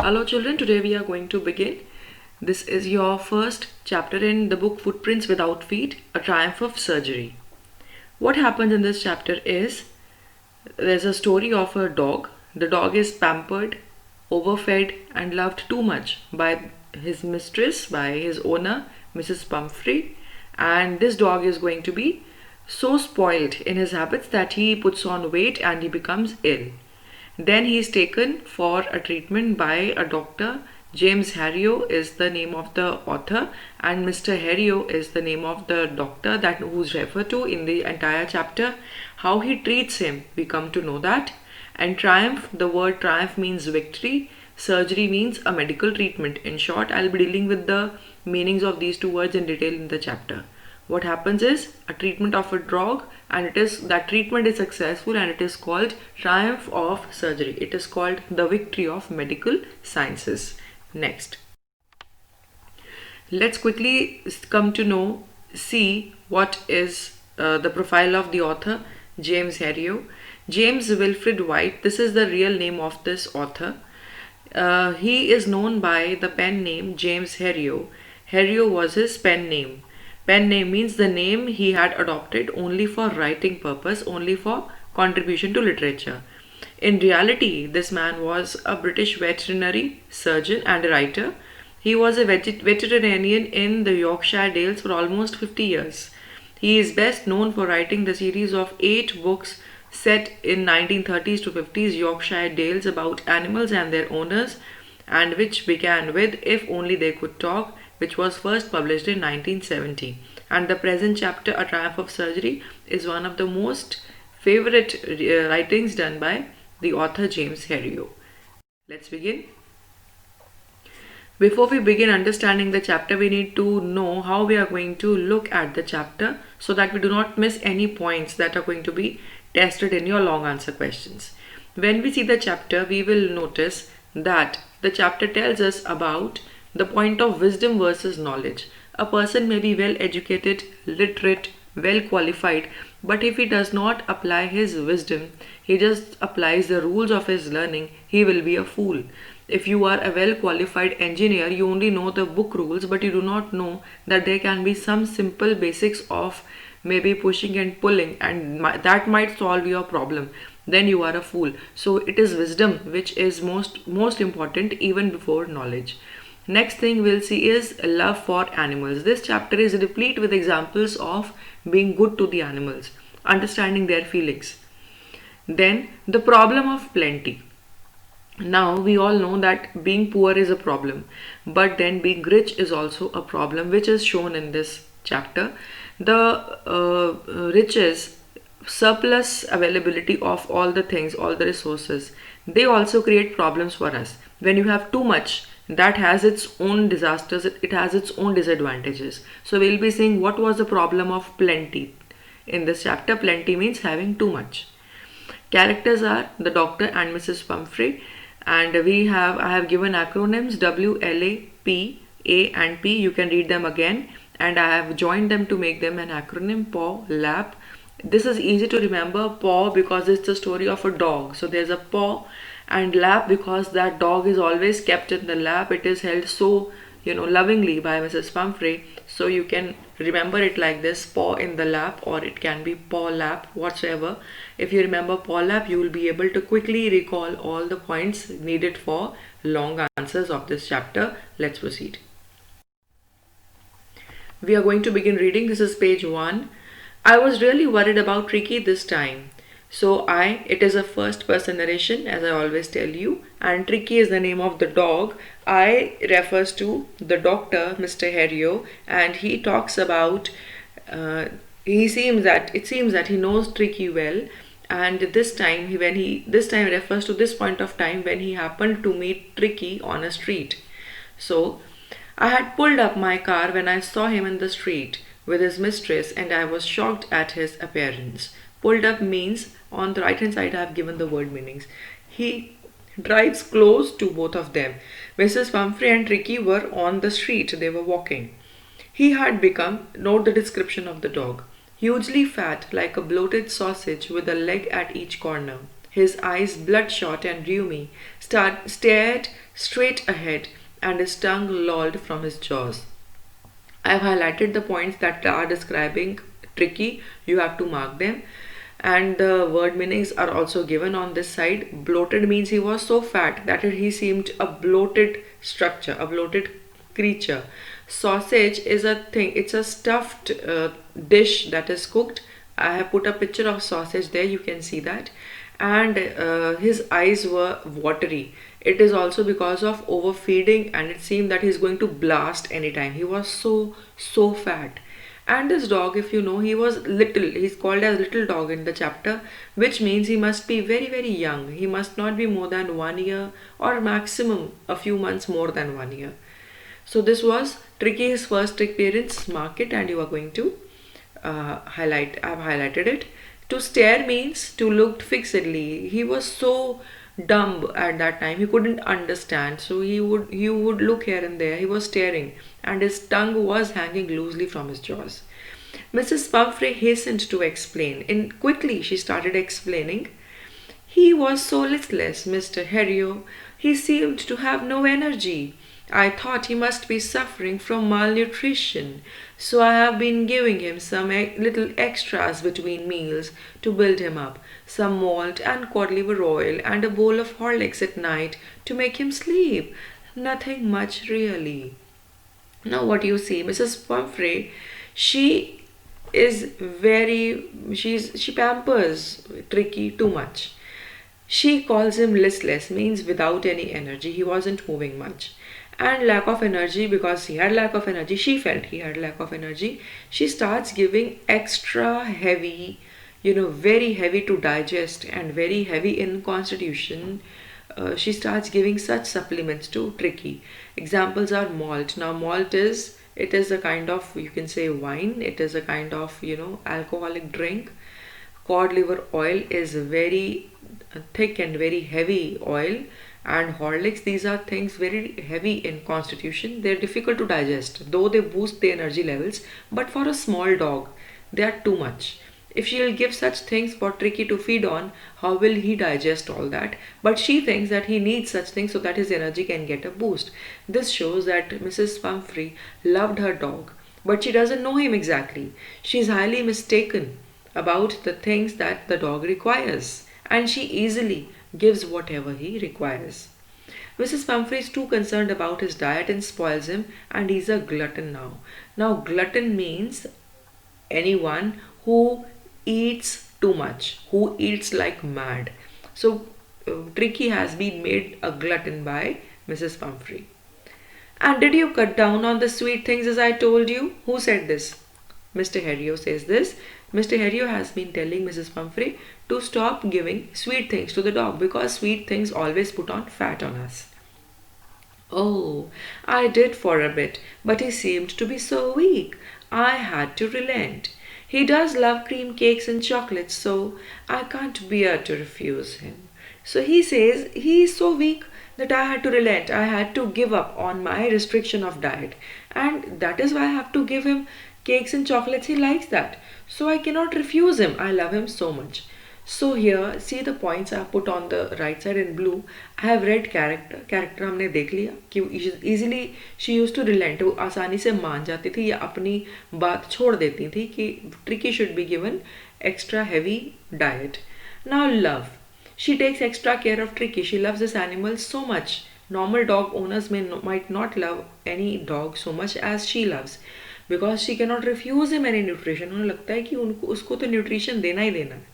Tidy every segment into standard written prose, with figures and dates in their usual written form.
Hello children, today we are going to begin. This is your first chapter in the book Footprints Without Feet, A Triumph of Surgery. What happens in this chapter is there's a story of a dog. The dog is pampered, overfed and loved too much by his mistress, by his owner, Mrs. Pumphrey, and this dog is going to be so spoiled in his habits that he puts on weight and he becomes ill. Then he is taken for a treatment by a doctor. James Herriot is the name of the author and Mr. Herriot is the name of the doctor that who's referred to in the entire chapter. How he treats him, we come to know that. And triumph, the word triumph means victory. Surgery means a medical treatment. In short, I'll be dealing with the meanings of these two words in detail in the chapter. What happens is a treatment of a dog, and that treatment is successful and it is called triumph of surgery. It is called the victory of medical sciences. Next, let's quickly come to see what is the profile of the author, James Herriot. James Wilfred White, this is the real name of this author. He is known by the pen name James Herriot. Herriot was his pen name. Pen name means the name he had adopted only for writing purpose, only for contribution to literature. In reality, this man was a British veterinary surgeon and a writer. He was a veterinarian in the Yorkshire Dales for almost 50 years. He is best known for writing the series of 8 books set in 1930s to 50s Yorkshire Dales about animals and their owners, and which began with If Only They Could Talk, which was first published in 1970. And the present chapter, A Triumph of Surgery, is one of the most favorite writings done by the author James Herriot. Let's begin. Before we begin understanding the chapter, we need to know how we are going to look at the chapter so that we do not miss any points that are going to be tested in your long answer questions. When we see the chapter, we will notice that the chapter tells us about the point of wisdom versus knowledge. A person may be well educated, literate, well qualified, but if he does not apply his wisdom, he just applies the rules of his learning, he will be a fool. If you are a well qualified engineer, you only know the book rules, but you do not know that there can be some simple basics of maybe pushing and pulling, and that might solve your problem. Then you are a fool. So it is wisdom which is most important even before knowledge. Next thing we'll see is love for animals. This chapter is replete with examples of being good to the animals, understanding their feelings. Then the problem of plenty. Now we all know that being poor is a problem, but then being rich is also a problem, which is shown in this chapter. The riches, surplus availability of all the things, all the resources, they also create problems for us. When you have too much, that has its own disasters, it has its own disadvantages. So we'll be seeing what was the problem of plenty in this chapter. Plenty means having too much. Characters are the doctor and Mrs. Pumphrey, and I have given acronyms WLAP, A and P. You can read them again, and I have joined them to make them an acronym: paw, lap. This is easy to remember. Paw because it's the story of a dog, so there's a paw, and lap because that dog is always kept in the lap. It is held so lovingly by Mrs. Pumphrey, so you can remember it like this: paw in the lap, or it can be paw lap, whatsoever. If you remember paw lap, you will be able to quickly recall all the points needed for long answers of this chapter. Let's proceed. We are going to begin reading. This is page 1. I was really worried about Tricky this time. So it is a first person narration, as I always tell you, and Tricky is the name of the dog. I refers to the doctor, Mr. Herriot, and he talks about, it seems that he knows Tricky well, and this time refers to this point of time when he happened to meet Tricky on a street. So, I had pulled up my car when I saw him in the street with his mistress, and I was shocked at his appearance. Pulled up means, on the right hand side I have given the word meanings. He drives close to both of them. Mrs. Pumphrey and Tricky were on the street. They were walking. He had become, note the description of the dog, hugely fat like a bloated sausage with a leg at each corner. His eyes, bloodshot and rheumy, stared straight ahead, and his tongue lolled from his jaws. I've highlighted the points that are describing tricky. You have to mark them. And the word meanings are also given on this side. Bloated means he was so fat that he seemed a bloated structure, a bloated creature. Sausage is a thing, it's a stuffed dish that is cooked. I have put a picture of sausage there, you can see that. And his eyes were watery. It is also because of overfeeding, and it seemed that he's going to blast anytime. He was so fat. And this dog, if you know, he was little. He's called as little dog in the chapter, which means he must be very young. He must not be more than 1 year, or maximum a few months more than 1 year. So this was Tricky, his first appearance. Mark it, and you are going to highlight. I've highlighted it. To stare means to look fixedly. He was so dumb at that time, he couldn't understand, so he would look here and there. He was staring, and his tongue was hanging loosely from his jaws. Mrs. Pumphrey hastened to explain. Quickly she started explaining. He was so listless, Mr. Herriot. He seemed to have no energy. I thought he must be suffering from malnutrition, so I have been giving him some little extras between meals to build him up, some malt and cod liver oil and a bowl of Horlicks at night to make him sleep. Nothing much really. Now what you see, Mrs. Pumphrey, she she pampers Tricky too much. She calls him listless, means without any energy. He wasn't moving much. And lack of energy, because he had lack of energy, she felt he had lack of energy. She starts giving extra heavy, very heavy to digest and very heavy in constitution. She starts giving such supplements to Tricky. Examples are malt. Now malt is a kind of, you can say, wine. It is a kind of, alcoholic drink. Cod liver oil is very thick and very heavy oil. And Horlicks, these are things very heavy in constitution. They're difficult to digest, though they boost the energy levels. But for a small dog, they are too much. If she'll give such things for Tricky to feed on, how will he digest all that? But she thinks that he needs such things so that his energy can get a boost. This shows that Mrs. Pumphrey loved her dog, but she doesn't know him exactly. She's highly mistaken about the things that the dog requires, and she easily gives whatever he requires. Mrs. Pumphrey is too concerned about his diet and spoils him, and he's a glutton now. Now glutton means anyone who eats too much, who eats like mad. So Tricky has been made a glutton by Mrs. Pumphrey. And did you cut down on the sweet things as I told you? Who said this? Mr. Herriot says this. Mr. Herriot has been telling Mrs. Pumphrey to stop giving sweet things to the dog, because sweet things always put on fat on us. Oh, I did for a bit, but he seemed to be so weak. I had to relent. He does love cream cakes and chocolates, so I can't bear to refuse him. So he says he is so weak that I had to relent. I had to give up on my restriction of diet, and that is why I have to give him cakes and chocolates. He likes that, so I cannot refuse him. I love him so much. So here, see the points I have put on the right side in blue. I have read character हमने देख लिया कि easily she used to relent. वो आसानी से मान जाती थी या अपनी बात छोड़ देती थी कि Tricky should be given extra heavy diet. Now love. She takes extra care of Tricky. She loves this animal so much. Normal dog owners might not love any dog so much as she loves, because she cannot refuse him any nutrition. उन्हें लगता है कि उसको तो nutrition देना ही देना है.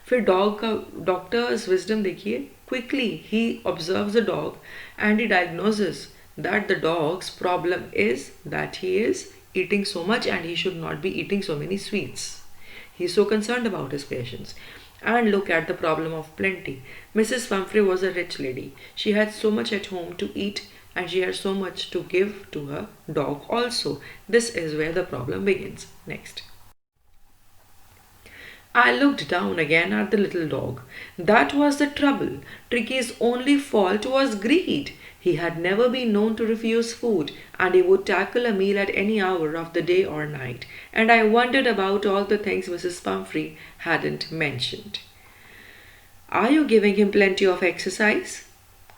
फिर डॉग का डॉक्टर्स विजडम देखिए. Quickly he observes the dog and he diagnoses that the dog's problem is that he is eating so much and he should not be eating so many sweets. He is so concerned about his patients. And look at the problem of plenty. Mrs. Pumphrey was a rich lady. She had so much at home to eat, and she had so much to give to her dog also. This is where the problem begins. Next. I looked down again at the little dog. That was the trouble. Tricky's only fault was greed. He had never been known to refuse food, and he would tackle a meal at any hour of the day or night. And I wondered about all the things Mrs. Pumphrey hadn't mentioned. Are you giving him plenty of exercise?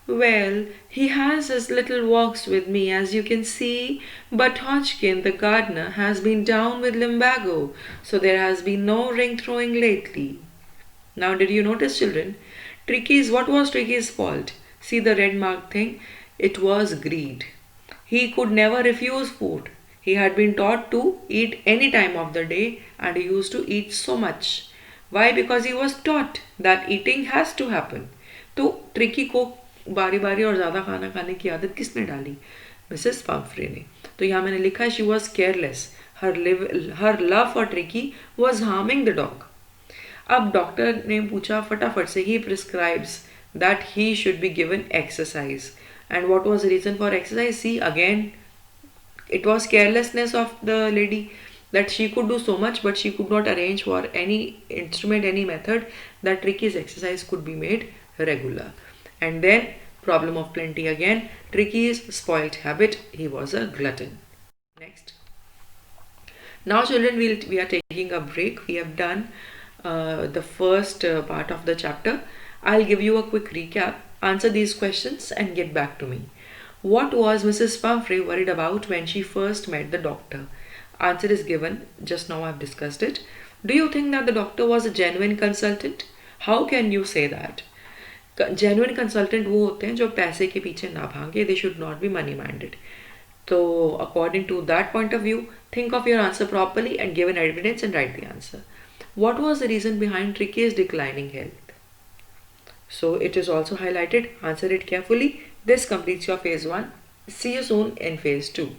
Well, he has his little walks with me, as you can see, but Hodgkin, the gardener, has been down with lumbago, so there has been no ring throwing lately. Now, did you notice, children? What was Tricky's fault? See the red mark thing? It was greed. He could never refuse food. He had been taught to eat any time of the day and he used to eat so much. Why? Because he was taught that eating has to happen. तो tricky को बारी बारी और ज़्यादा खाना खाने की आदत किसने डाली? मिसेस पंफ्रे ने. तो यहाँ मैंने लिखा she was careless. Her love for Tricky was harming the dog. अब डॉक्टर ने पूछा फटाफट से, he prescribes that he should be given exercise. And what was the reason for exercise? See again, it was carelessness of the lady, that she could do so much but she could not arrange for any instrument, any method that Tricky's exercise could be made regular. And then problem of plenty again, Tricky's spoilt habit, he was a glutton. Next. Now children, we are taking a break. We have done the first part of the chapter. I'll give you a quick recap, answer these questions and get back to me. What was Mrs. Pumphrey worried about when she first met the doctor? Answer is given just now. I've discussed it. Do you think that the doctor was a genuine consultant? How can you say that? Genuine consultant वो होते हैं जो पैसे के पीछे ना भागे. They should not be money minded. So according to that point of view, think of your answer properly and give an evidence and write the answer. What was the reason behind Tricky's declining health? So it is also highlighted. Answer it carefully. This completes your phase 1. See you soon in phase 2.